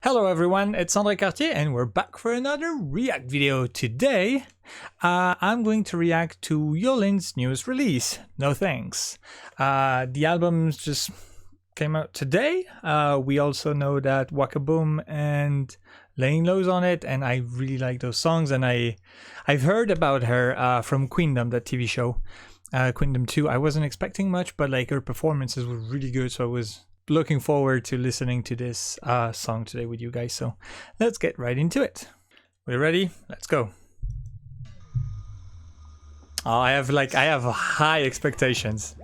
Hello everyone, it's André Cartier and we're back for another react video. Today, I'm going to react to Hyolyn's newest release, No Thanks. The album just came out today. We also know that Waka Boom and Laying Low's on it, and I really like those songs, and I've heard about her from Queendom, that TV show, Queendom 2. I wasn't expecting much, but like her performances were really good, so I was looking forward to listening to this song today with you guys. So let's get right into it. We're ready? Let's go. Oh, I have high expectations.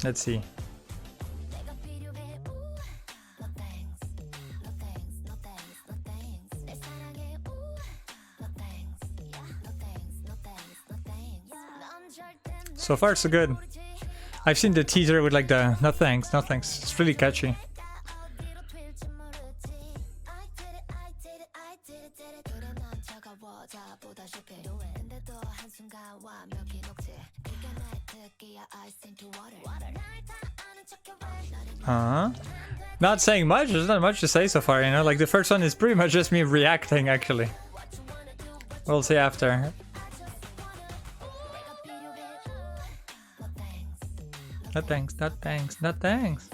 Let's see. So far so good. I've seen the teaser with like the no thanks. It's really catchy. Not saying much. There's not much to say so far, you know. Like the first one is pretty much just me reacting, actually. We'll see after. Not thanks.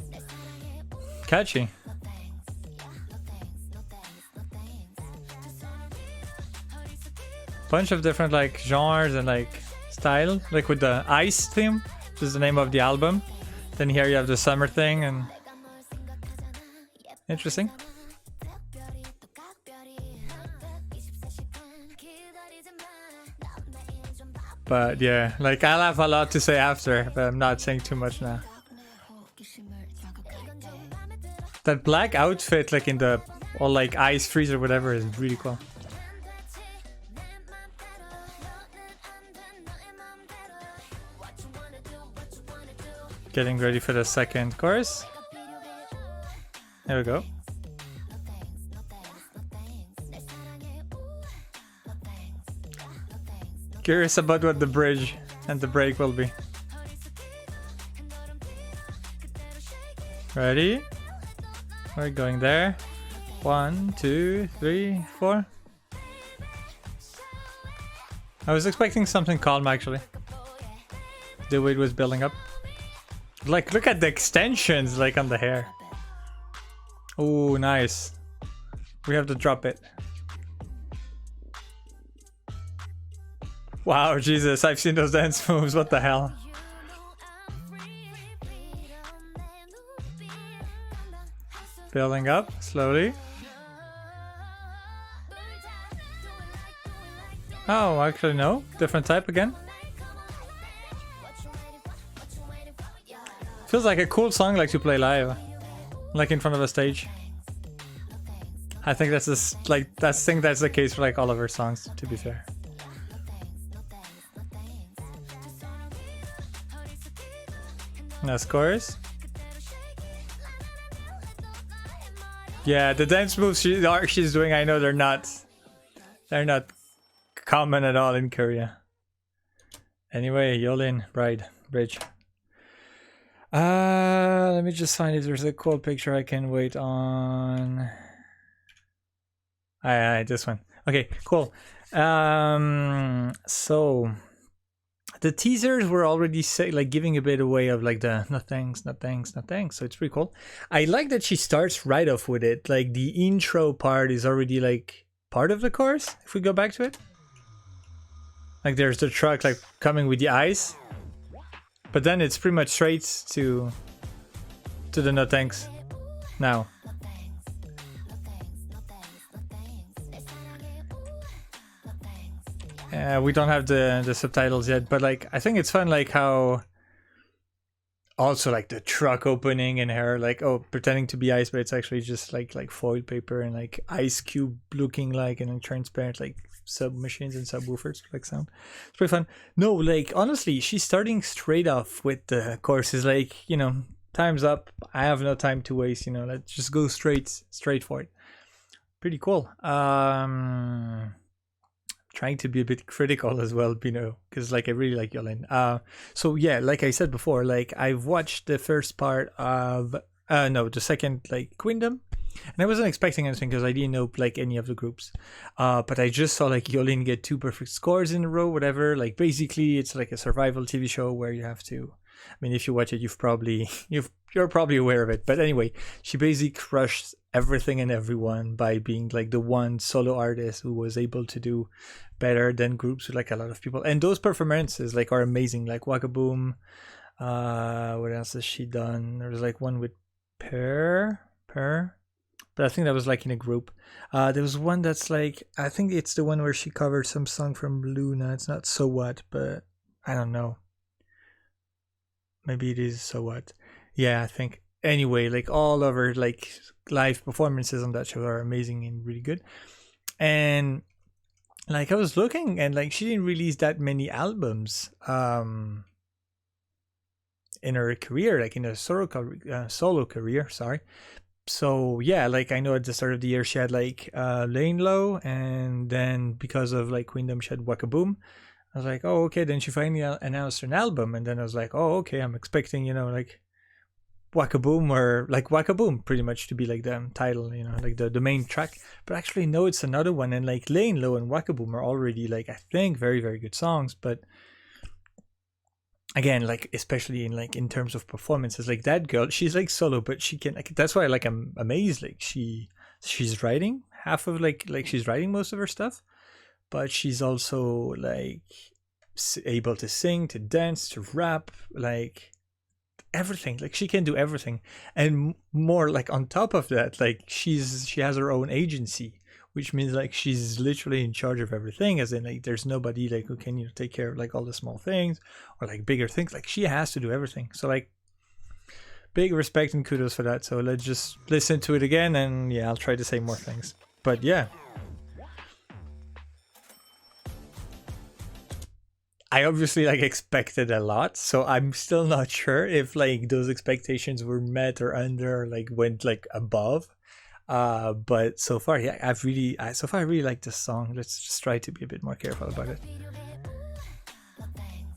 Catchy. Bunch of different like genres and like style, like with the Ice theme, which is the name of the album. Then here you have the summer thing, and interesting. But yeah, like I'll have a lot to say after, but I'm not saying too much now. That black outfit, like in the or like ice freeze or whatever, is really cool. Getting ready for the second chorus. There we go. Curious about what the bridge and the break will be. Ready? We're going there. 1, 2, 3, 4. I was expecting something calm, actually. The way it was building up. Like, look at the extensions, like, on the hair. Oh, nice. We have to drop it. Wow, Jesus, I've seen those dance moves, what the hell? Building up, slowly. Oh, actually no, different type again. Feels like a cool song, like to play live, like in front of a stage. I think that's just like that's the case for like all of her songs, to be fair. Nice chorus. Yeah, the dance moves she's doing, I know they're not common at all in Korea. Anyway, Hyolyn, Bridge. Let me just find if there's a cool picture I can wait on. This one. Okay, cool. So the teasers were already like giving a bit away of like the no thanks. So it's pretty cool. I like that she starts right off with it. Like the intro part is already like part of the chorus. If we go back to it, like there's the truck like coming with the ice. But then it's pretty much straight to the no thanks now. We don't have the subtitles yet, but like I think it's fun, like how also like the truck opening and her like pretending to be ice, but it's actually just like foil paper and like ice cube looking like, and then transparent like sub machines and subwoofers like sound. It's pretty fun. No, like honestly, she's starting straight off with the courses, like, you know, time's up, I have no time to waste, you know, let's just go straight for it. Pretty cool. Trying to be a bit critical as well, you know, because like I really like Hyolyn. So yeah, like I said before, like I've watched the first part of the second like Queendom, And I wasn't expecting anything because I didn't know like any of the groups. But I just saw like Hyolyn get 2 perfect scores in a row, whatever. Like basically it's like a survival TV show where you have to, I mean, if you watch it, you're probably aware of it. But anyway, she basically crushed everything and everyone by being like the one solo artist who was able to do better than groups with like a lot of people. And those performances like are amazing. Like Waka Boom. What else has she done? There was like one with Per, but I think that was like in a group. There was one that's like, I think it's the one where she covered some song from Luna. It's not So What, but I don't know. Maybe it is So What. Yeah, I think. Anyway, like all of her like live performances on that show are amazing and really good. And like I was looking, and like she didn't release that many albums in her career, like in a solo career, sorry. So yeah, like I know at the start of the year she had like Laying Low, and then because of like Queendom she had Waka Boom. I was like, oh okay, then she finally announced an album, and then I was like, oh okay, I'm expecting, you know, like Waka Boom or like Waka Boom pretty much to be like the title, you know, like the main track. But actually no, it's another one, and like Laying Low and Waka Boom are already like I think very, very good songs, but again, like especially in terms of performances, like that girl, she's like solo, but she can like, that's why like I'm amazed, like she's writing half of like she's writing most of her stuff, but she's also like able to sing, to dance, to rap, like everything. Like she can do everything, and more like on top of that, like she has her own agency, which means like she's literally in charge of everything, as in like there's nobody like who can, you know, take care of like all the small things or like bigger things. Like she has to do everything. So like big respect and kudos for that. So let's just listen to it again, and yeah, I'll try to say more things. But yeah, I obviously like expected a lot, so I'm still not sure if like those expectations were met or under, or, like went like above. But so far, yeah, I really like this song. Let's just try to be a bit more careful about it.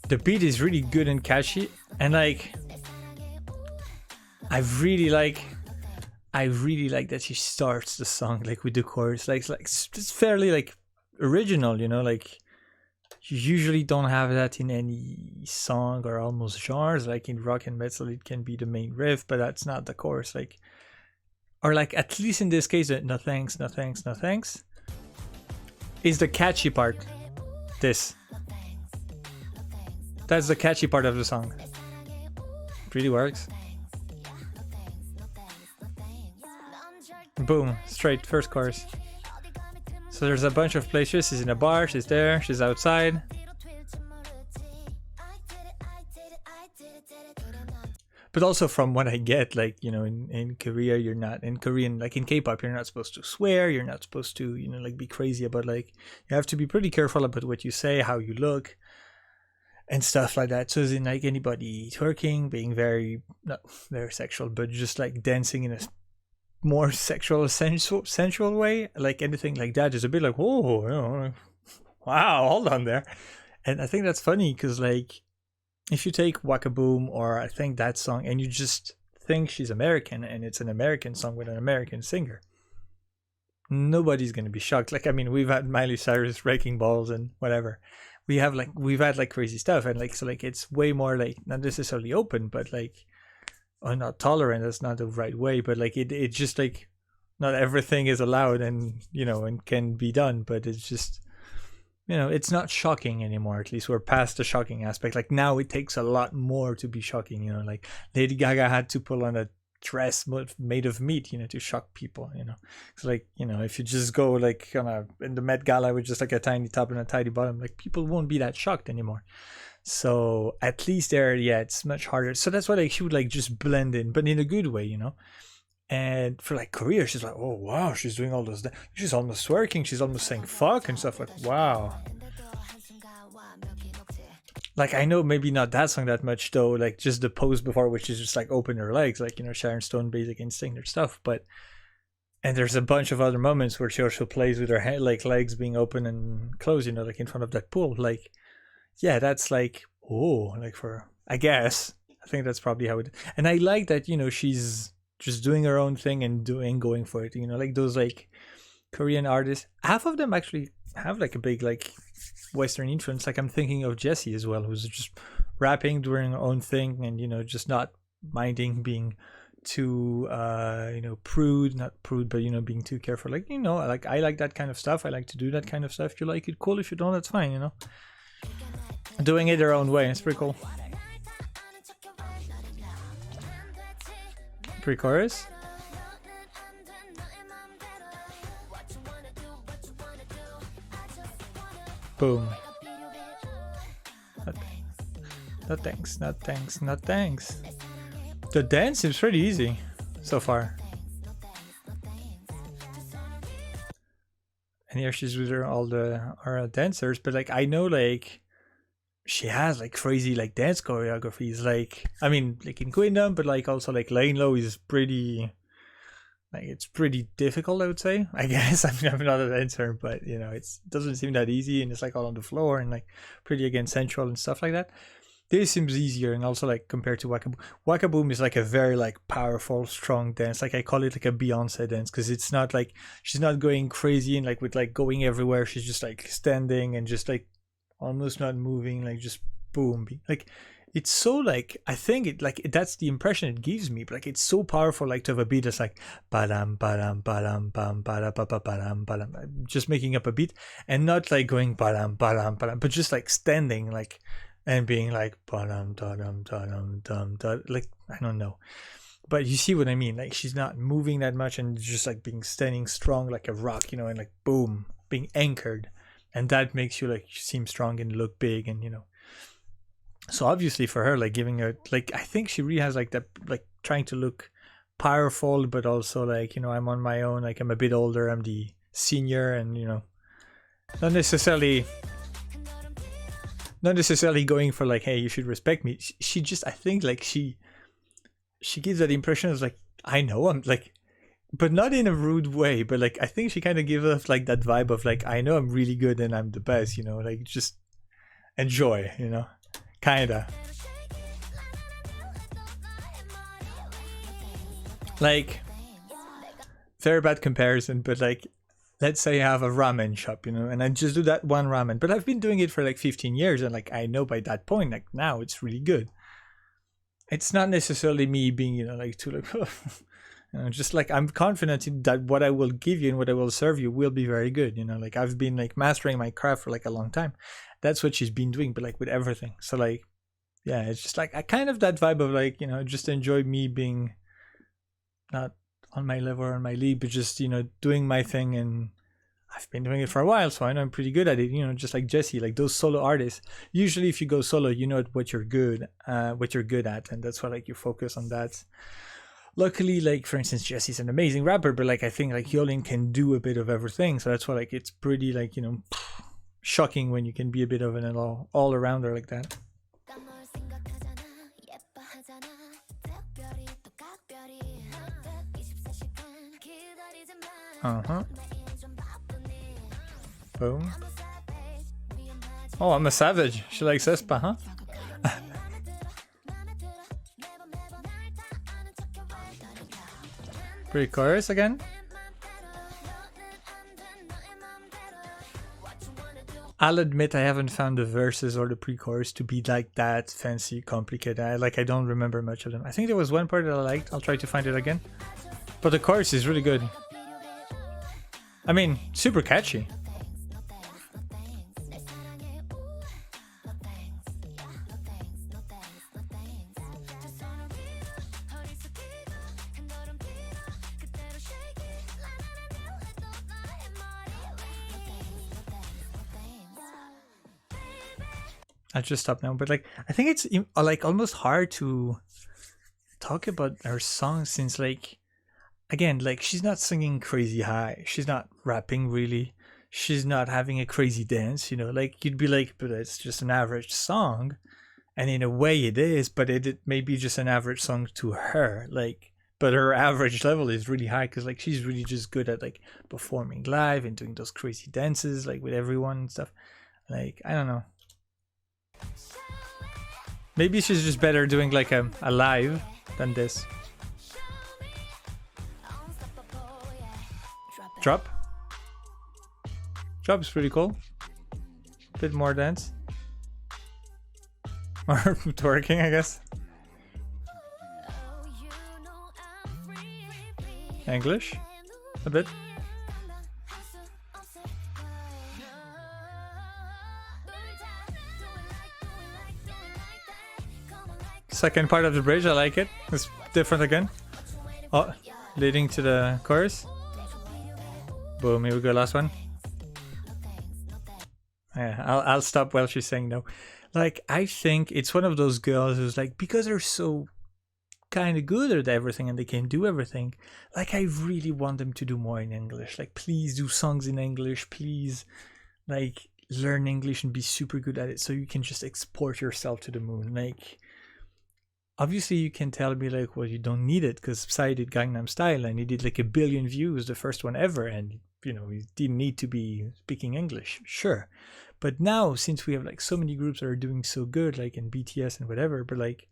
The beat is really good and catchy, and like I really like that she starts the song like with the chorus, like it's fairly like original, you know, like you usually don't have that in any song or almost genres. Like in rock and metal, it can be the main riff, but that's not the chorus. Like, or like at least in this case, no thanks, no thanks, no thanks is the catchy part. That's the catchy part of the song. It really works. Boom, straight first chorus. So there's a bunch of places. She's in a bar, she's there, she's outside. But also from what I get, like, you know, in Korea, you're not, in Korean, like in K-pop, you're not supposed to swear, you're not supposed to, you know, like be crazy about, like, you have to be pretty careful about what you say, how you look, and stuff like that. So as in like anybody twerking, being very, not very sexual, but just like dancing in a more sexual, sensual way, like anything like that is a bit like, whoa, you know, wow, hold on there. And I think that's funny because like if you take Waka Boom or I think that song and you just think she's American and it's an American song with an American singer, nobody's gonna be shocked. Like, I mean, we've had Miley Cyrus Wrecking Balls and whatever. We've had like crazy stuff, and like, so like it's way more like not necessarily open, but like, or not tolerant, that's not the right way, but like it just like not everything is allowed and, you know, and can be done, but it's just, you know, it's not shocking anymore. At least we're past the shocking aspect. Like now it takes a lot more to be shocking, you know, like Lady Gaga had to pull on a dress made of meat, you know, to shock people, you know. It's like, you know, if you just go like in the Met Gala with just like a tiny top and a tiny bottom, like people won't be that shocked anymore. So at least there, yeah, it's much harder. So that's why like she would like just blend in, but in a good way, you know. And for like Korea, she's like, oh wow, she's doing all those. She's almost twerking. She's almost saying fuck and stuff. Like, wow. Like, I know maybe not that song that much though. Like just the pose before, which is just like open her legs, like, you know, Sharon Stone, Basic Instinct or stuff. But and there's a bunch of other moments where she also plays with her head, like legs being open and closed, you know, like in front of that pool. Like, yeah, that's like, oh, like for, I guess, I think that's probably how it. And I like that, you know, she's just doing her own thing and going for it. You know, like those like Korean artists. Half of them actually have like a big like Western influence. Like I'm thinking of Jessie as well, who's just rapping, doing her own thing, and you know, just not minding being too prude, not prude, but you know, being too careful. Like, you know, like I like that kind of stuff. I like to do that kind of stuff. If you like it, cool. If you don't, that's fine. You know, doing it their own way. It's pretty cool. Pre-chorus. Boom. No thanks, not thanks, not thanks. The dance seems pretty easy so far. And here she's with our dancers, but like I know like she has like crazy like dance choreographies. Like I mean like in Kingdom, but like also like Laying Low is pretty like it's pretty difficult, I would say. I guess I mean I'm not a dancer, but you know it doesn't seem that easy, and it's like all on the floor and like pretty again sensual and stuff like that. This seems easier, and also like compared to Waka Boom. Waka Boom is like a very like powerful, strong dance. Like I call it like a Beyonce dance because it's not like she's not going crazy and like with like going everywhere. She's just like standing and just like almost not moving, like just boom. Like it's so like I think it like that's the impression it gives me. But like it's so powerful, like to have a beat that's like badam badam badam bam badam badam badam, just making up a beat and not like going badam badam badam, but just like standing like. And being like, like, I don't know. But you see what I mean? Like, she's not moving that much and just like being standing strong like a rock, you know, and like, boom, being anchored. And that makes you like seem strong and look big and, you know. So obviously for her, like giving her, like, I think she really has like that, like trying to look powerful, but also like, you know, I'm on my own. Like, I'm a bit older. I'm the senior and, you know, not necessarily going for like, hey, you should respect me. She just, I think like she gives that impression of like, I know I'm like, but not in a rude way, but like I think she kind of gives us like that vibe of like, I know I'm really good and I'm the best, you know, like just enjoy, you know, kinda like very bad comparison, but like let's say I have a ramen shop, you know, and I just do that one ramen, but I've been doing it for like 15 years and like I know by that point, like now it's really good. It's not necessarily me being, you know, like too like, you know, just like I'm confident in that what I will give you and what I will serve you will be very good, you know, like I've been like mastering my craft for like a long time. That's what she's been doing, but like with everything. So like, yeah, it's just like I kind of that vibe of like, you know, just enjoy me being not on my level or on my league, but just, you know, doing my thing. And I've been doing it for a while, so I know I'm pretty good at it, you know, just like Jessie, like those solo artists. Usually if you go solo, you know what you're good at, and that's why like you focus on that. Luckily, like for instance, Jessie's an amazing rapper, but like I think like Hyolyn can do a bit of everything, so that's why like it's pretty like, you know, shocking when you can be a bit of an all-arounder like that. Boom. Oh, I'm a savage. She likes Espa, huh? Pre-chorus again. I'll admit I haven't found the verses or the pre-chorus to be like that fancy, complicated. I don't remember much of them. I think there was one part that I liked. I'll try to find it again. But the chorus is really good. I mean, super catchy. I just stopped now, but like I think it's like almost hard to talk about her songs since like again like she's not singing crazy high, she's not rapping really, she's not having a crazy dance, you know, like you'd be like, but it's just an average song, and in a way it is, but it may be just an average song to her, like, but her average level is really high because like she's really just good at like performing live and doing those crazy dances like with everyone and stuff. Like I don't know. Maybe she's just better doing like a live than this. Drop. Drop is pretty cool. Bit more dance. Or twerking, I guess. English. A bit. Second part of the bridge, I like it. It's different again. Oh, leading to the chorus. Boom, here we go, last one. Yeah, I'll stop while she's saying no. Like, I think it's one of those girls who's like, because they're so kind of good at everything and they can do everything, like, I really want them to do more in English. Like, please do songs in English. Please, like, learn English and be super good at it so you can just export yourself to the moon. Like, obviously you can tell me like, well, you don't need it because Psy did Gangnam Style and he did like 1 billion views, the first one ever, and you know, he didn't need to be speaking English. Sure. But now, since we have like so many groups that are doing so good, like in BTS and whatever, but like,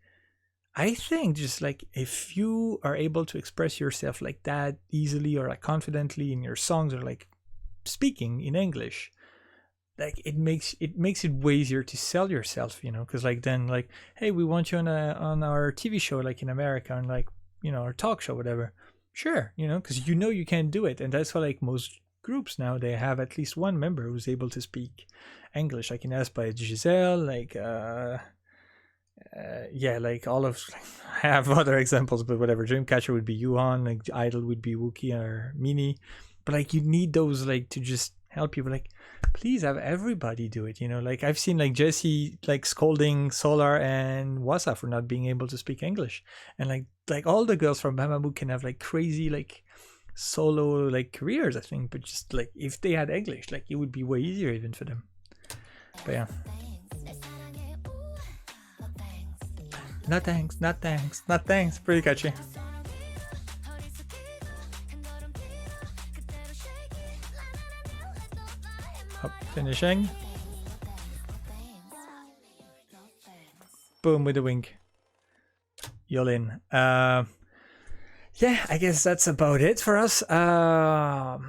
I think just like if you are able to express yourself like that easily or like confidently in your songs or like speaking in English, like it makes it way easier to sell yourself, you know, because like then like, hey, we want you on our TV show like in America and like, you know, our talk show, whatever. Sure, you know, because you know you can do it, and that's why like most groups now they have at least one member who's able to speak English. Like in aespa, Giselle, like yeah, like all of I have other examples, but whatever. Dreamcatcher would be Yuhan, like Idol would be Wookie or Mini, but like you need those like to just help people. Like, please have everybody do it, you know. Like I've seen like Jessie like scolding Solar and Wasa for not being able to speak English, and like all the girls from Mamamoo can have like crazy like solo like careers, I think, but just like if they had English, like it would be way easier even for them. But yeah, no thanks, not thanks, not thanks. Pretty catchy. Up, finishing. Boom with the wink. Hyolyn. Yeah, I guess that's about it for us. Yeah,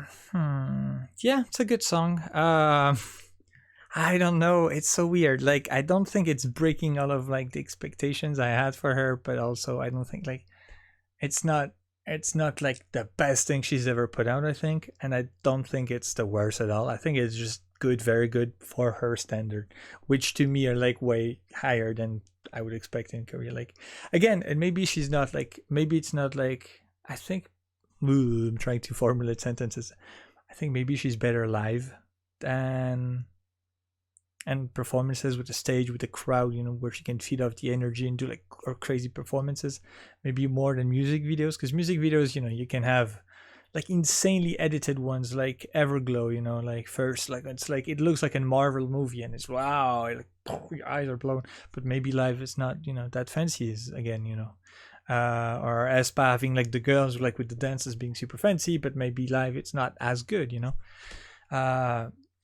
it's a good song. I don't know. It's so weird. Like, I don't think it's breaking all of like the expectations I had for her, but also I don't think like it's not like the best thing she's ever put out, I think, and I don't think it's the worst at all. I think it's just good, very good for her standard, which to me are like way higher than I would expect in Korea. Like, again, and maybe she's not like, maybe it's not like, I think, I'm trying to formulate sentences. I think maybe she's better live than and performances with the stage, with the crowd, you know, where she can feed off the energy and do like or crazy performances, maybe more than music videos. Because music videos, you know, you can have like insanely edited ones like Everglow, you know, like first, like it's like it looks like a Marvel movie and it's wow, like your eyes are blown. But maybe live is not, you know, that fancy is again, you know. Or aespa having like the girls like with the dances being super fancy, but maybe live it's not as good, you know.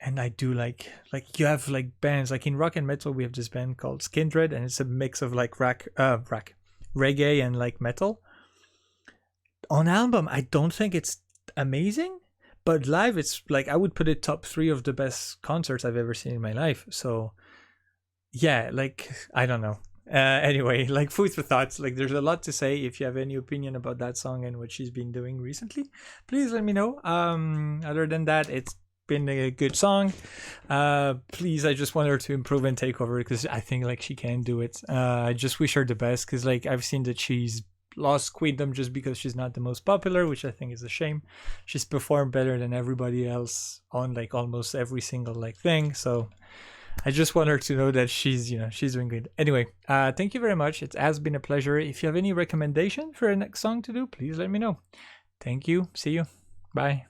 And I do like you have like bands like in rock and metal we have this band called Skindred, and it's a mix of like reggae and like metal. On album I don't think it's amazing, but live it's like I would put it top 3 of the best concerts I've ever seen in my life. So yeah, like I don't know. Anyway, like food for thoughts. Like there's a lot to say. If you have any opinion about that song and what she's been doing recently, please let me know. Other than that, it's been a good song. Please, I just want her to improve and take over because I think like she can do it. I just wish her the best because like I've seen that she's lost queendom just because she's not the most popular, which I think is a shame. She's performed better than everybody else on like almost every single like thing. So I just want her to know that she's, you know, she's doing good. Anyway, thank you very much. It has been a pleasure. If you have any recommendation for a next song to do, please let me know. Thank you. See you. Bye.